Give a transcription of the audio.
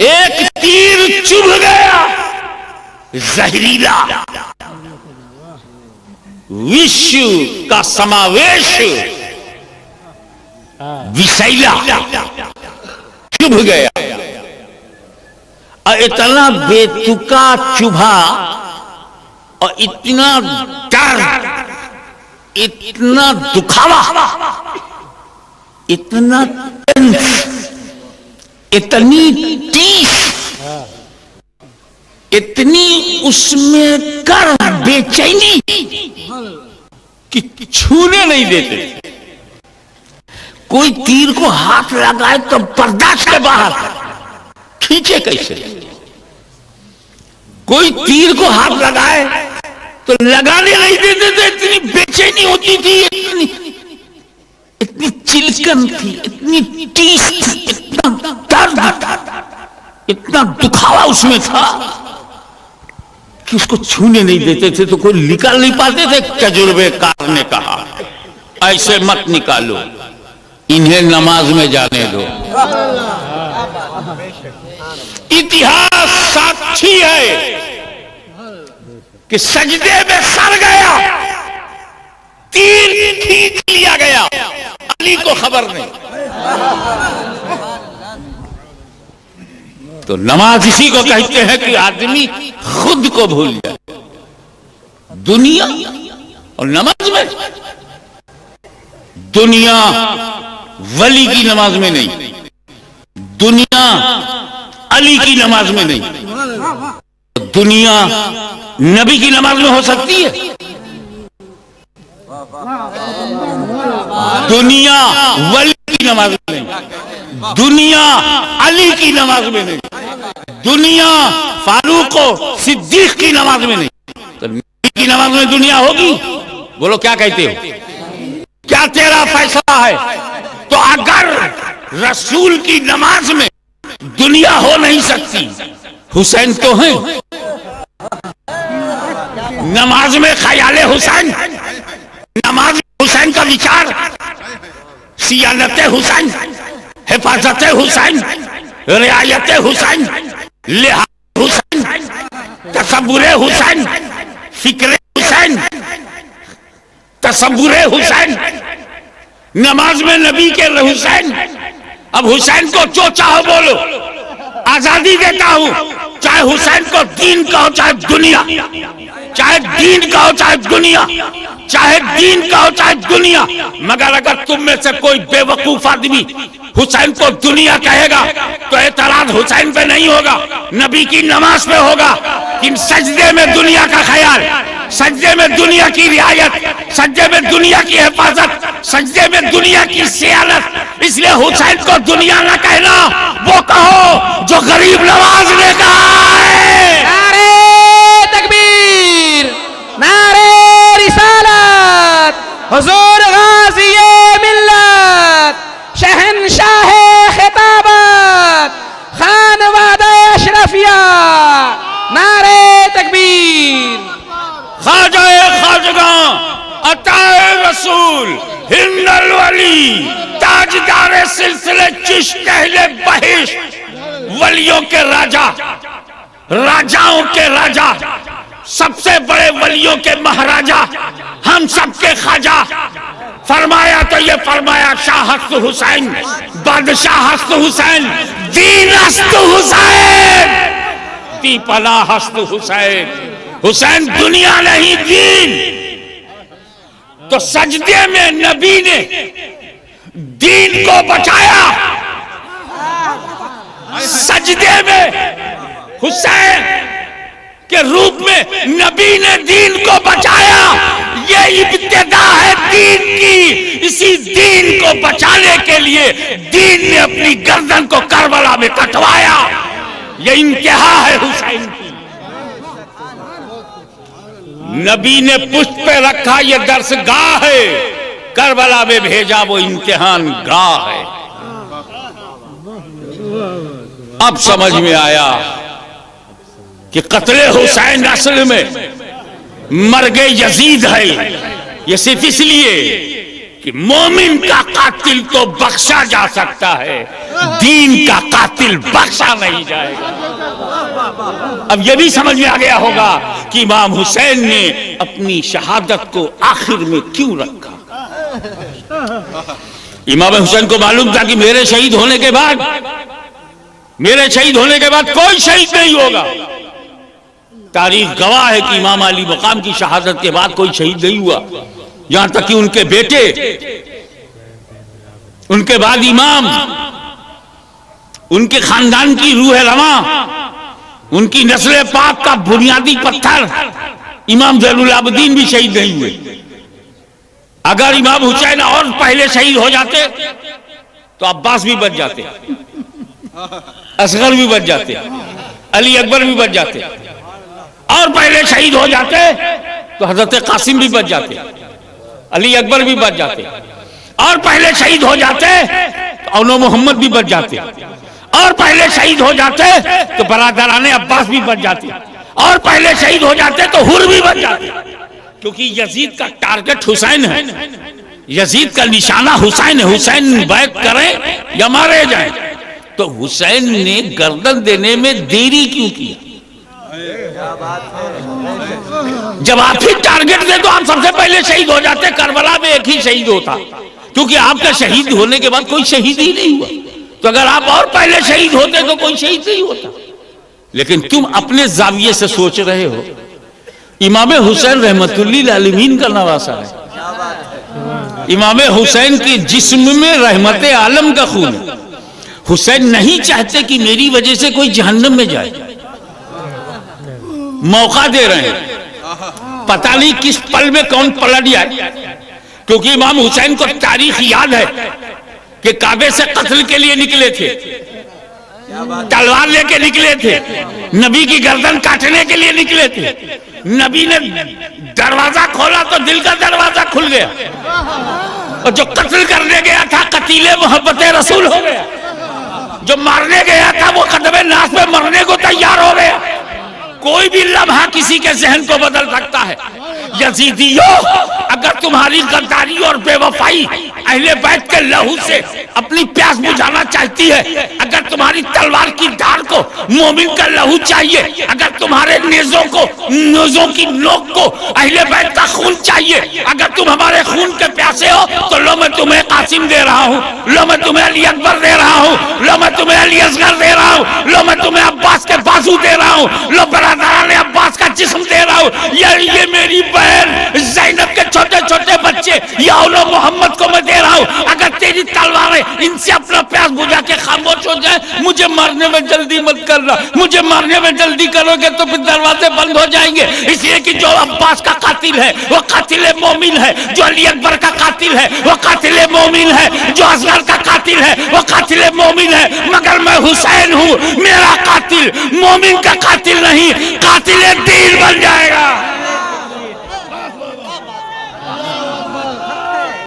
एक तीर चुभ गया जहरीला, विश्व का समावेश विषैला चुभ गया और इतना बेतुका चुभा और इतना डर, इतना दुखावा, इतना टेंस, इतनी टीस, इतनी उसमें कर बेचैनी कि छूने नहीं देते। कोई तीर को हाथ लगाए तो बर्दाश्त के बाहर, खींचे कैसे? कोई तीर को हाथ लगाए तो लगाने नहीं देते थे, इतनी बेचैनी होती थी, इतनी चिलकन थी, इतनी टीस थी, इतना दर्द, इतना दुखावा उसमें था कि उसको छूने नहीं देते थे। तो कोई निकाल नहीं पाते थे। तजुर्बेकार ने कहा ऐसे मत निकालो, इन्हें नमाज में जाने दो। इतिहास साक्षी है कि सजदे में सर गया, तीर खींच लिया गया, अली को खबर नहीं। तो नमाज इसी को कहते हैं कि आदमी खुद को भूल जाए। दुनिया और नमाज में, दुनिया वली की नमाज में नहीं, दुनिया अली की नमाज में नहीं, दुनिया नबी की नमाज में हो सकती है। दुनिया वली की नमाज में नहीं, दुनिया अली की नमाज में नहीं, दुनिया फारूक सिद्दीक की नमाज में नहीं। तो नबी की नमाज में दुनिया होगी? बोलो क्या कहते हो? क्या तेरा फैसला है? तो अगर रसूल की नमाज में दुनिया हो नहीं सकती, हुसैन तो हैं, नमाज में ख्याले हुसैन, नमाज में हुसैन का विचार, सियानत हुसैन, हिफाजत हुसैन, रियायत हुसैन, लिहाज हुसैन, तसव्वुर हुसैन, फिक्र हुसैन, तसव्वुर हुसैन, नमाज में नबी के हुसैन। अब हुसैन को जो चाहो बोलो, आजादी देता हूं, चाहे हुसैन को दीन कहो चाहे दुनिया, चाहे दीन कहो चाहे दुनिया, चाहे दीन कहो चाहे दुनिया। मगर अगर तुम में से कोई बेवकूफ आदमी हुसैन को दुनिया कहेगा तो एतराज हुसैन पे नहीं होगा, नबी की नमाज पे होगा। कि सजदे में दुनिया का ख्याल, सजदे में दुनिया की रियायत, सजदे में दुनिया की हिफाजत, सजदे में दुनिया की सियानत, इसलिए हुसैन को दुनिया ना कहना, वो कहो जो गरीब नवाज ने कहा है। नारे तकबीर, नारे रिसालत, हुजूर गाज़ी मिल्लत, शहंशाह खिताबत, खानवादा अशरफिया, नारे तकबीर। खाजाए खाजगां, अताए रसूल, हिंदल वली, ताजदार सिलसिले चिश्त अहले बहिश्त, वलियों के राजा, राजाओं के राजा, सबसे बड़े वलियों के महाराजा, हम सबके खाजा। फरमाया तो ये फरमाया शाह हस्त हुसैन, बादशाह हस्त हुसैन, दीन हस्त हुसैन, दीपना हस्त हुसैन। हुसैन दुनिया नहीं दीन। तो सजदे में नबी ने दीन को बचाया, सजदे में हुसैन के रूप में नबी ने दीन को बचाया। ये इब्तिदा है दीन की। इसी दीन को बचाने के लिए दीन ने अपनी गर्दन को करबला में कटवाया। ये इंतहा है हुसैन की। नबी ने पुष्प पे रखा, ये दर्सगाह है, करबला में भेजा वो इम्तिहान गाह है। अब समझ में आया कि कत्ले हुसैन असल में मर्गे यजीद है। ये सिर्फ इसलिए कि मोमिन का कातिल तो बख्शा जा सकता है, दीन का कातिल बख्शा नहीं जाएगा। अब यह भी समझ में आ गया होगा कि इमाम हुसैन ने अपनी शहादत को आखिर में क्यों रखा। इमाम हुसैन को मालूम था कि मेरे शहीद होने के बाद कोई शहीद नहीं होगा। तारीख गवाह है कि इमाम अली मकाम की शहादत के बाद कोई शहीद नहीं हुआ, यहां तक कि उनके बेटे, उनके बाद इमाम, उनके खानदान की रूह रवा, उनकी नस्ल पाक का बुनियादी पत्थर इमाम ज़ैनुल आबिदीन भी शहीद नहीं हुए। अगर इमाम हुसैन और पहले शहीद हो जाते तो अब्बास भी बच जाते, असगर भी बच जाते, अली अकबर भी बच जाते, और पहले शहीद हो जाते तो हजरत कासिम भी बच जाते, अली अकबर भी बच जाते, और पहले शहीद हो जाते तो औनो मोहम्मद भी बच जाते, और पहले शहीद हो जाते तो बरादराने अब्बास भी बच जाते, और पहले शहीद हो जाते तो हुर भी बच जाते। क्योंकि यजीद का टारगेट हुसैन है, यजीद का निशाना हुसैन है। हुसैन बैत करें या मारे जाएं। तो हुसैन ने गर्दन देने में देरी क्यों किया? जब आप ही टारगेट दे तो आप सबसे पहले शहीद हो जाते। करबला में एक ही शहीद होता, क्योंकि आपका शहीद होने के बाद कोई शहीद ही नहीं हुआ। तो अगर आप और पहले शहीद होते तो कोई शहीद नहीं होता। लेकिन तुम अपने जाविये से सोच रहे हो। इमाम हुसैन रहमतुल्लिल आलमीन का नवासा है। इमाम हुसैन के जिस्म में रहमत आलम का खून है। हुसैन नहीं चाहते कि मेरी वजह से कोई जहन्नम में जाए। मौका दे रहे हैं, पता नहीं किस पल में कौन पलट जाए। क्योंकि इमाम हुसैन को तारीख याद है कि काबे से कत्ल के लिए निकले थे, तलवार लेके निकले थे, नबी की गर्दन काटने के लिए निकले थे। नबी ने दरवाजा खोला तो दिल का दरवाजा खुल गया, और जो कत्ल करने गया था कतीले मोहब्बत रसूल हो गया। जो मारने गया था वो कदमे नास पे मरने को तैयार हो गया। कोई भी लम्हा किसी के जहन को बदल सकता है। यजीदियों, अगर तुम्हारी गद्दारी और बेवफाई अहले बैत के लहू से अपनी प्यास बुझाना चाहती है, अगर तुम्हारी तलवार की धार को मोमिन का लहू चाहिए, अगर तुम्हारे नेज़ों की नोक को अहले बैत का खून चाहिए, अगर तुम हमारे खून के प्यासे हो तो लो मैं तुम्हें कासिम दे रहा हूँ, लो मैं तुम्हें अली अकबर दे रहा हूँ, लो मैं तुम्हें अली असगर दे रहा हूँ, लो मैं तुम्हें अब्बास के बाजू दे रहा हूँ, लो बरादराने अब्बास का जिस्म दे रहा हूँ। ये मेरी बहन ज़ैनब के छोटे छोटे बच्चे या औलो मोहम्मद को मैं दे रहा हूँ। अगर तेरी तलवारें इनसे अपना प्यास बुझा के खामोश हो जाए, मुझे मारने में जल्दी मत करना। मुझे मारने में जल्दी करोगे तो फिर दरवाजे बंद हो जाएंगे। इसलिए कि जो अब्बास का कातिल है वो कातिल मोमिन है, जो अली अकबर का कातिल है वो कातिल मोमिन है, जो असगर का कातिल है वो कातिल मोमिन है। मगर मैं हुसैन हूँ, मेरा कातिल मोमिन का कातिल नहीं, कातिल दीन बन जाएगा।